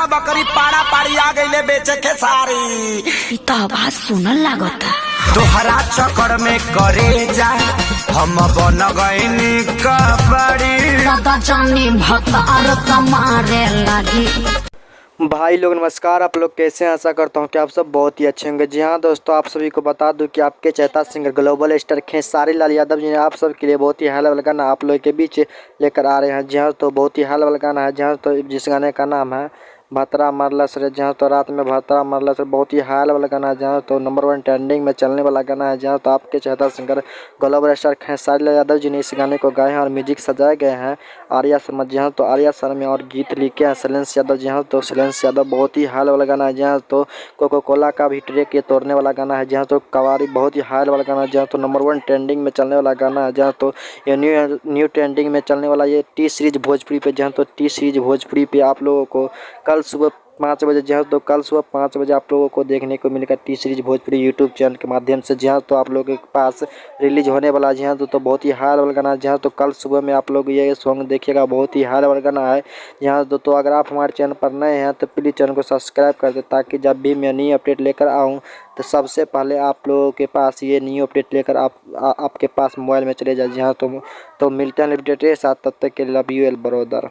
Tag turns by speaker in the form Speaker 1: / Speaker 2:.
Speaker 1: बकरा बकरी पाड़ा पाड़ी आ गईले बेचे खेसारी।
Speaker 2: इ तो आवाज सुनल लागता।
Speaker 1: तोहरा चक्कर में करे जा हम बन गईनी कबड़ी।
Speaker 2: दादा जानी भतार मारे लगी।
Speaker 3: भाई लोग नमस्कार, आप लोग कैसे हैं? आशा करता हूं कि आप सब बहुत ही अच्छे होंगे। जी हाँ दोस्तों, आप सभी को बता दूं कि आपके चहेता singer global star Khesari Lal Yadav ji ने आप सब के लिए बहुत ही हाल वाला गाना आप लोग के बीच लेकर आ रहे हैं। जी हाँ, तो बहुत ही हाल वाला गाना है। जी हाँ, तो जिस गाने का नाम है भतरा मरला सरे। जहाँ तो रात में भतरा मरला सरे बहुत ही हाल वाला गाना है। जहाँ तो नंबर 1 ट्रेंडिंग में चलने वाला गाना है। जहाँ तो आपके चहेता singer global star Khesari Lal Yadav ji ने इस गाने को गाए हैं और म्यूजिक सजाए गए हैं आर्या शर्मा। जहाँ तो आर्या शर्मा और गीत लिखे हैं शैलेंद्र यादव। जहाँ तो शैलेंद्र यादव बहुत ही हाल वाला गाना है। जहाँ तो कोको कोला का भी ट्रैक ये तोड़ने वाला गाना है। जहाँ तो कवारी बहुत ही हाल वाला गाना है। जहाँ तो नंबर 1 ट्रेंडिंग में चलने वाला गाना है। जहाँ तो ये न्यू ट्रेंडिंग में चलने वाला ये टी सीरीज भोजपुरी पे। जहाँ तो टी सीरीज भोजपुरी पे आप लोगों को कल सुबह 5 बजे जहाँ तो कल सुबह 5 बजे आप लोगों को देखने को मिलेगा T series Bhojpuri YouTube channel के माध्यम से। जहाँ तो आप लोगों के पास रिलीज होने वाला। जहाँ तो बहुत ही हाल वाला गाना है। जहाँ तो कल सुबह में आप लोग ये सॉन्ग देखिएगा, बहुत ही हाल वाला गाना है। यहाँ तो अगर आप हमारे चैनल पर नए हैं तो प्लीज़ चैनल को सब्सक्राइब कर दे, ताकि जब भी मैं नई अपडेट लेकर आऊँ तो सबसे पहले आप लोगों के पास ये न्यू अपडेट लेकर आपके पास मोबाइल में चले जाए। जहाँ तो मिलते हैं अपडेट के साथ, तब तक के लव यू एल ब्रदर।